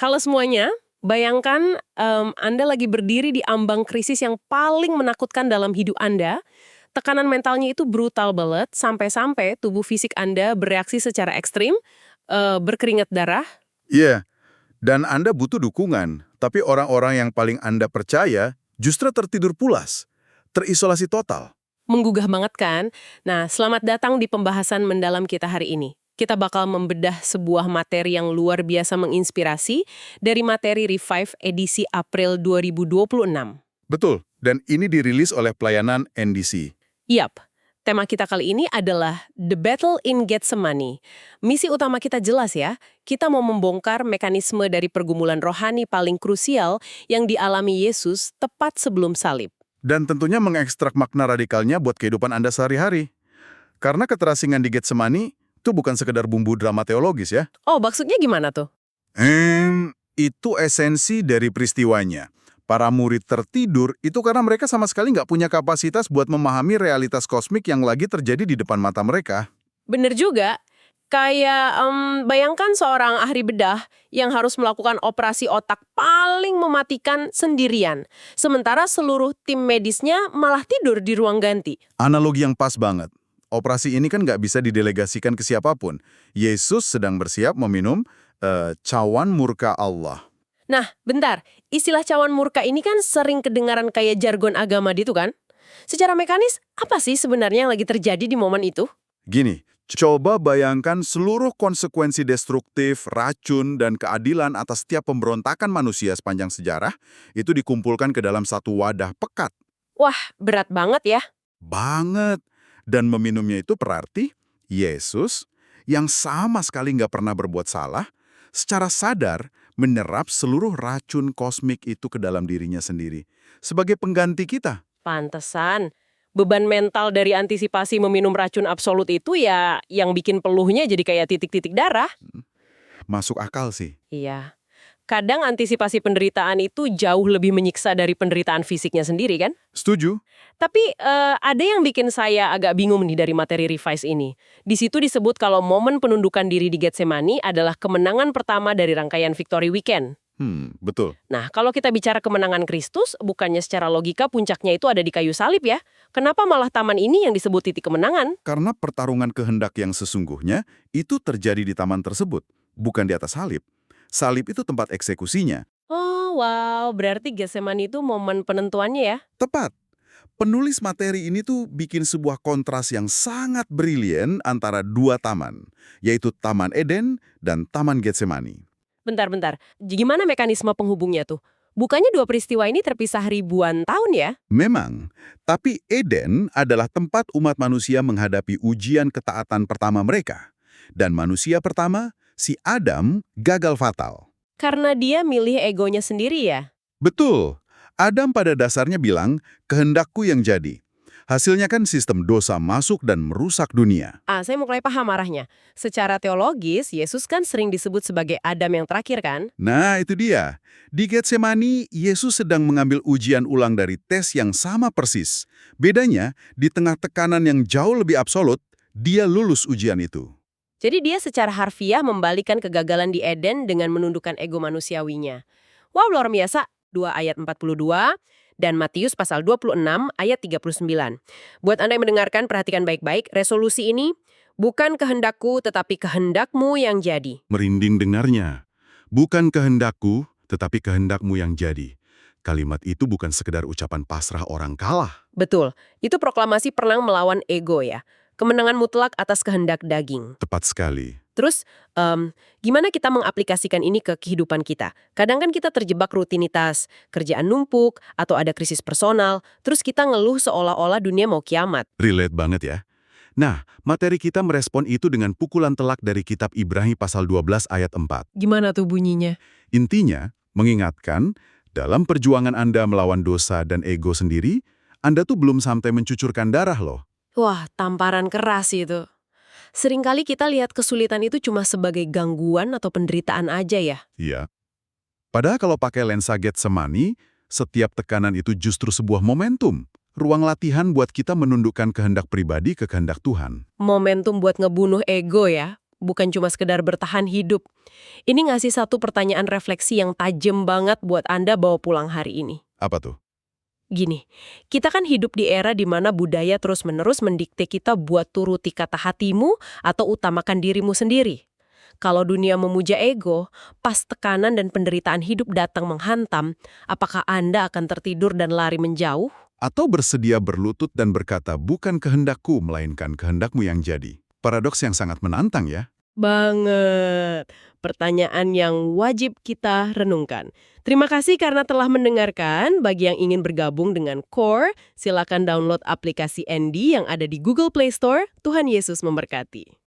Halo semuanya, bayangkan Anda lagi berdiri di ambang krisis yang paling menakutkan dalam hidup Anda. Tekanan mentalnya itu brutal banget, sampai-sampai tubuh fisik Anda bereaksi secara ekstrim, berkeringat darah. Iya, dan Anda butuh dukungan, tapi orang-orang yang paling Anda percaya justru tertidur pulas, terisolasi total. Menggugah banget kan? Nah, selamat datang di pembahasan mendalam kita hari ini. Kita bakal membedah sebuah materi yang luar biasa menginspirasi dari materi Revive edisi April 2026. Betul, dan ini dirilis oleh pelayanan NDC. Yap, tema kita kali ini adalah The Battle in Getsemani. Misi utama kita jelas ya, kita mau membongkar mekanisme dari pergumulan rohani paling krusial yang dialami Yesus tepat sebelum salib. Dan tentunya mengekstrak makna radikalnya buat kehidupan Anda sehari-hari. Karena keterasingan di Getsemani itu bukan sekedar bumbu drama teologis ya. Oh, maksudnya gimana tuh? Itu esensi dari peristiwanya. Para murid tertidur itu karena mereka sama sekali nggak punya kapasitas buat memahami realitas kosmik yang lagi terjadi di depan mata mereka. Bener juga. Kayak bayangkan seorang ahli bedah yang harus melakukan operasi otak paling mematikan sendirian. Sementara seluruh tim medisnya malah tidur di ruang ganti. Analogi yang pas banget. Operasi ini kan nggak bisa didelegasikan ke siapapun. Yesus sedang bersiap meminum cawan murka Allah. Nah, bentar. Istilah cawan murka ini kan sering kedengaran kayak jargon agama gitu kan? Secara mekanis, apa sih sebenarnya yang lagi terjadi di momen itu? Gini, coba bayangkan seluruh konsekuensi destruktif, racun, dan keadilan atas setiap pemberontakan manusia sepanjang sejarah itu dikumpulkan ke dalam satu wadah pekat. Wah, berat banget ya. Banget. Dan meminumnya itu berarti Yesus yang sama sekali nggak pernah berbuat salah, secara sadar menyerap seluruh racun kosmik itu ke dalam dirinya sendiri. Sebagai pengganti kita. Pantesan. Beban mental dari antisipasi meminum racun absolut itu ya yang bikin peluhnya jadi kayak titik-titik darah. Masuk akal sih. Iya. Kadang antisipasi penderitaan itu jauh lebih menyiksa dari penderitaan fisiknya sendiri kan? Setuju? Tapi ada yang bikin saya agak bingung nih dari materi Revise ini. Di situ disebut kalau momen penundukan diri di Getsemani adalah kemenangan pertama dari rangkaian Victory Weekend. Betul. Nah, kalau kita bicara kemenangan Kristus, bukannya secara logika puncaknya itu ada di kayu salib ya? Kenapa malah taman ini yang disebut titik kemenangan? Karena pertarungan kehendak yang sesungguhnya itu terjadi di taman tersebut, bukan di atas salib. Salib itu tempat eksekusinya. Oh, wow. Berarti Getsemani itu momen penentuannya ya? Tepat. Penulis materi ini tuh bikin sebuah kontras yang sangat brilian antara dua taman, yaitu Taman Eden dan Taman Getsemani. Bentar-bentar. Gimana mekanisme penghubungnya tuh? Bukannya dua peristiwa ini terpisah ribuan tahun ya? Memang, tapi Eden adalah tempat umat manusia menghadapi ujian ketaatan pertama mereka. Dan manusia pertama, si Adam, gagal fatal. Karena dia milih egonya sendiri ya? Betul. Adam pada dasarnya bilang, kehendakku yang jadi. Hasilnya kan sistem dosa masuk dan merusak dunia. Saya mulai paham arahnya. Secara teologis, Yesus kan sering disebut sebagai Adam yang terakhir kan? Nah, itu dia. Di Getsemani, Yesus sedang mengambil ujian ulang dari tes yang sama persis. Bedanya, di tengah tekanan yang jauh lebih absolut, dia lulus ujian itu. Jadi dia secara harfiah membalikan kegagalan di Eden dengan menundukkan ego manusiawinya. Wow, luar biasa. 2 ayat 42 dan Matius pasal 26 ayat 39. Buat Anda yang mendengarkan, perhatikan baik-baik. Resolusi ini, bukan kehendakku tetapi kehendakmu yang jadi. Merinding dengarnya. Bukan kehendakku, tetapi kehendakmu yang jadi. Kalimat itu bukan sekedar ucapan pasrah orang kalah. Betul, itu proklamasi perang melawan ego ya. Kemenangan mutlak atas kehendak daging. Tepat sekali. Terus, gimana kita mengaplikasikan ini ke kehidupan kita? Kadang kan kita terjebak rutinitas, kerjaan numpuk, atau ada krisis personal, terus kita ngeluh seolah-olah dunia mau kiamat. Relate banget ya. Nah, materi kita merespon itu dengan pukulan telak dari kitab Ibrani pasal 12 ayat 4. Gimana tuh bunyinya? Intinya, mengingatkan, dalam perjuangan Anda melawan dosa dan ego sendiri, Anda tuh belum sampai mencucurkan darah loh. Wah, tamparan keras itu. Seringkali kita lihat kesulitan itu cuma sebagai gangguan atau penderitaan aja ya. Iya. Padahal kalau pakai lensa Getsemani, setiap tekanan itu justru sebuah momentum. Ruang latihan buat kita menundukkan kehendak pribadi ke kehendak Tuhan. Momentum buat ngebunuh ego ya. bukan cuma sekedar bertahan hidup. Ini ngasih satu pertanyaan refleksi yang tajam banget buat Anda bawa pulang hari ini. Apa tuh? Gini, kita kan hidup di era di mana budaya terus-menerus mendikte kita buat turuti kata hatimu atau utamakan dirimu sendiri. Kalau dunia memuja ego, pas tekanan dan penderitaan hidup datang menghantam, apakah Anda akan tertidur dan lari menjauh? Atau bersedia berlutut dan berkata, bukan kehendakku, melainkan kehendakmu yang jadi. Paradoks yang sangat menantang ya. Banget. Pertanyaan yang wajib kita renungkan. Terima kasih karena telah mendengarkan. Bagi yang ingin bergabung dengan CORE, silakan download aplikasi Andy yang ada di Google Play Store. Tuhan Yesus memberkati.